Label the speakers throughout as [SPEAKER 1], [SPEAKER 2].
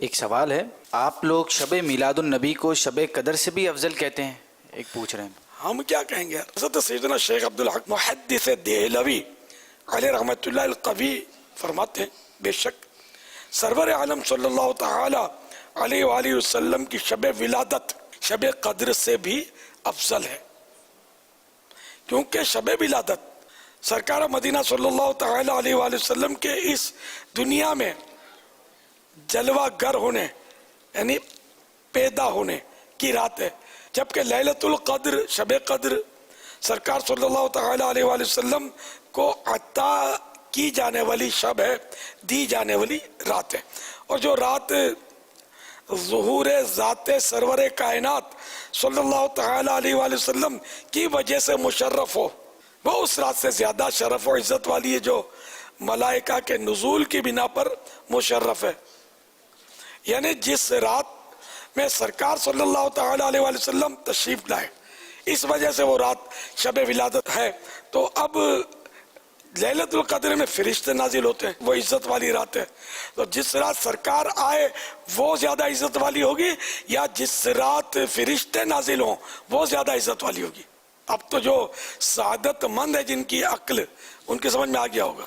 [SPEAKER 1] ایک سوال ہے، آپ لوگ شب میلاد النبی کو شب قدر سے بھی افضل کہتے ہیں؟ ایک پوچھ رہے ہیں۔
[SPEAKER 2] ہم کیا کہیں گے؟ حضرت سیدنا شیخ عبدالحق محدث دہلوی علیہ رحمت اللہ القوی فرماتے ہیں بے شک سرور عالم صلی اللہ تعالی علیہ وآلہ وسلم کی شب ولادت شب قدر سے بھی افضل ہے، کیونکہ شب ولادت سرکار مدینہ صلی اللہ تعالی علیہ وآلہ وسلم کے اس دنیا میں جلوہ گر ہونے یعنی پیدا ہونے کی رات ہے، جبکہ لیلۃ القدر شب قدر سرکار صلی اللہ تعالی علیہ وآلہ وسلم کو عطا کی جانے والی شب ہے، دی جانے والی رات ہے۔ اور جو رات ظہور ذات سرور کائنات صلی اللہ تعالی علیہ وآلہ وسلم کی وجہ سے مشرف ہو، وہ اس رات سے زیادہ شرف و عزت والی ہے جو ملائکہ کے نزول کی بنا پر مشرف ہے۔ یعنی جس رات میں سرکار صلی اللہ تعالی علیہ وآلہ وسلم تشریف لائے، اس وجہ سے وہ رات شب ولادت ہے۔ تو اب لیلۃ القدر میں فرشتے نازل ہوتے ہیں، وہ عزت والی رات ہے، تو جس رات سرکار آئے وہ زیادہ عزت والی ہوگی یا جس رات فرشتے نازل ہوں وہ زیادہ عزت والی ہوگی؟ اب تو جو سعادت مند ہے جن کی عقل ان کی سمجھ میں آ گیا ہوگا۔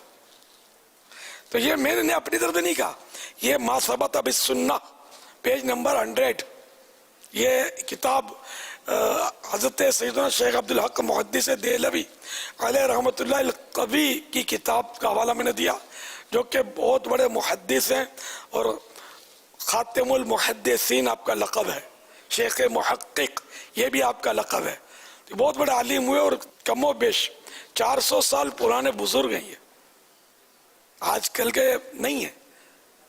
[SPEAKER 2] تو یہ میں نے اپنی طرف سے نہیں کہا، یہ ما ثبت بالسنہ پیج نمبر 100، یہ کتاب حضرت سیدنا شیخ عبدالحق محدث دہلوی علیہ رحمت اللہ القوی کی کتاب کا حوالہ میں نے دیا، جو کہ بہت بڑے محدث ہیں اور خاتم المحدثین آپ کا لقب ہے، شیخ محقق یہ بھی آپ کا لقب ہے، بہت بڑے عالم ہوئے اور کم و بیش 400 سال پرانے بزرگ ہیں، یہ آج کل کے نہیں ہیں۔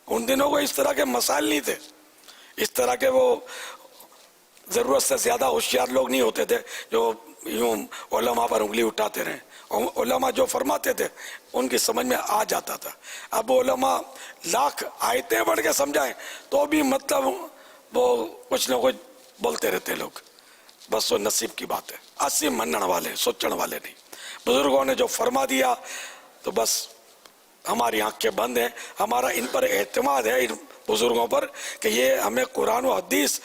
[SPEAKER 2] ان دنوں کو اس طرح کے مسائل نہیں تھے، اس طرح کے وہ ضرورت سے زیادہ ہوشیار لوگ نہیں ہوتے تھے جو یوں علماء پر انگلی اٹھاتے رہیں۔ علماء جو فرماتے تھے ان کی سمجھ میں آ جاتا تھا۔ اب علماء لاکھ آیتیں پڑھ کے سمجھائیں تو بھی مطلب وہ کچھ نہ کچھ بولتے رہتے لوگ، بس وہ نصیب کی بات ہے۔ اسی منن والے سوچن والے نہیں، بزرگوں نے جو فرما دیا تو بس ہماری آنکھیں بند ہیں، ہمارا ان پر اعتماد ہے، ان بزرگوں پر، کہ یہ ہمیں قرآن و حدیث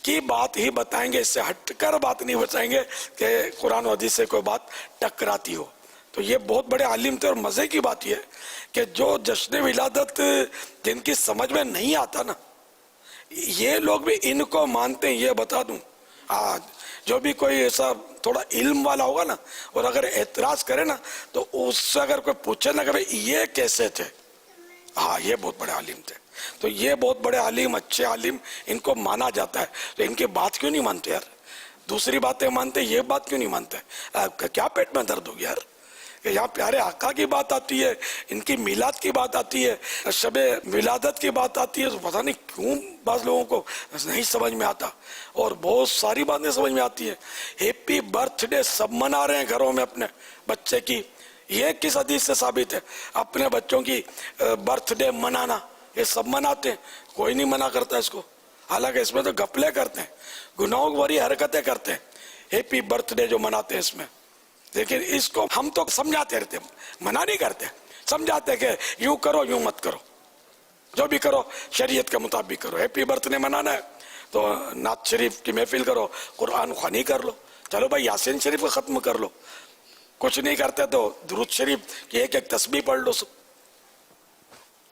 [SPEAKER 2] کی بات ہی بتائیں گے، اس سے ہٹ کر بات نہیں بتائیں گے کہ قرآن و حدیث سے کوئی بات ٹکراتی ہو۔ تو یہ بہت بڑے عالم تھے، اور مزے کی بات یہ ہے کہ جو جشن ولادت جن کی سمجھ میں نہیں آتا نا، یہ لوگ بھی ان کو مانتے ہیں۔ یہ بتا دوں، جو بھی کوئی ایسا تھوڑا علم والا ہوگا نا اور اگر اعتراض کرے نا تو اس سے اگر کوئی پوچھے نا کہ بھئی یہ کیسے تھے، یہ بہت بڑے عالم تھے، تو یہ بہت بڑے عالم، اچھے عالم، ان کو مانا جاتا ہے، تو ان کی بات کیوں نہیں مانتے یار؟ دوسری باتیں مانتے، یہ بات کیوں نہیں مانتے؟ کیا پیٹ میں درد ہو گیا یار کہ یہاں پیارے آقا کی بات آتی ہے، ان کی میلاد کی بات آتی ہے، شب ولادت کی بات آتی ہے، تو پتہ نہیں کیوں بعض لوگوں کو نہیں سمجھ میں آتا، اور بہت ساری باتیں سمجھ میں آتی ہیں۔ ہیپی برتھ ڈے سب منا رہے ہیں گھروں میں اپنے بچے کی، یہ کس حدیث سے ثابت ہے؟ اپنے بچوں کی برتھ ڈے منانا، یہ سب مناتے ہیں، کوئی نہیں منع کرتا اس کو، حالانکہ اس میں تو گھپلے کرتے ہیں، گناہوں بھری حرکتیں کرتے ہیں، ہیپی برتھ ڈے جو مناتے ہیں اس میں۔ لیکن اس کو ہم تو سمجھاتے رہتے ہیں، منع نہیں کرتے، سمجھاتے کہ یوں کرو یوں مت کرو، جو بھی کرو شریعت کے مطابق کرو۔ ہیپی برتھ ڈے منانا ہے تو نعت شریف کی محفل کرو، قرآن خوانی کر لو، چلو بھائی یاسین شریف کو ختم کر لو، کچھ نہیں کرتے تو درود شریف کی ایک ایک تسبیح پڑھ لو،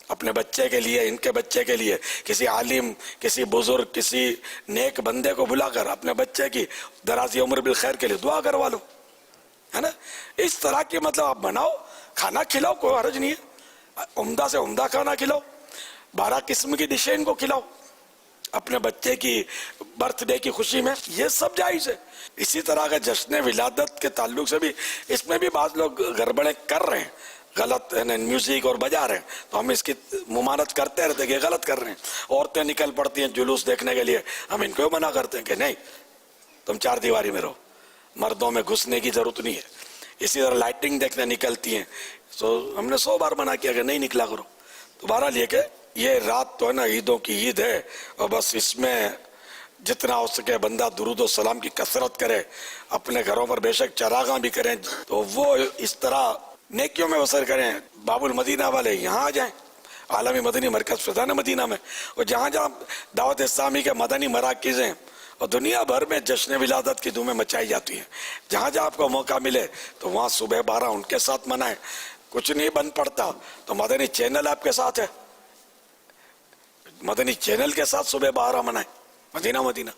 [SPEAKER 2] اپنے بچے کے لیے، ان کے بچے کے لیے، کسی عالم، کسی بزرگ، کسی نیک بندے کو بلا کر اپنے بچے کی درازی عمر بالخیر کے لیے دعا کروا لو، ہے نا؟ اس طرح کی مطلب آپ بناؤ، کھانا کھلاؤ، کوئی حرج نہیں ہے، عمدہ سے عمدہ کھانا کھلاؤ، 12 قسم کی ڈشیں ان کو کھلاؤ اپنے بچے کی برتھ ڈے کی خوشی میں، یہ سب جائز ہے۔ اسی طرح کا جشن ولادت کے تعلق سے بھی اس میں بھی بعض لوگ گڑبڑیں کر رہے ہیں، غلط میوزک اور بجا رہے ہیں، تو ہم اس کی ممانعت کرتے رہتے ہیں کہ غلط کر رہے ہیں۔ عورتیں نکل پڑتی ہیں جلوس دیکھنے کے لیے، ہم ان کو منع کرتے ہیں کہ نہیں، تم 4 دیواری میں رہو، مردوں میں گھسنے کی ضرورت نہیں ہے۔ اسی طرح لائٹنگ دیکھنے نکلتی ہیں، تو ہم نے 100 بار منع کیا کہ نہیں نکلا کرو۔ تو بہرحال یہ کہ یہ رات تو ہے نا عیدوں کی عید ہے، اور بس اس میں جتنا ہو سکے بندہ درود و سلام کی کثرت کرے، اپنے گھروں پر بے شک چراغاں بھی کریں، تو وہ اس طرح نیکیوں میں بسر کریں۔ باب المدینہ والے یہاں آ جائیں، عالمی مدنی مرکز فیضان مدینہ میں، اور جہاں جہاں دعوت اسلامی کے مدنی مراکز ہیں اور دنیا بھر میں جشن ولادت کی دھومیں مچائی جاتی ہیں، جہاں جہاں آپ کو موقع ملے تو وہاں صبح 12 ان کے ساتھ منائیں۔ کچھ نہیں بن پڑتا تو مدنی چینل آپ کے ساتھ ہے، مدنی چینل کے ساتھ صبح 12 منائیں، مدینہ مدینہ۔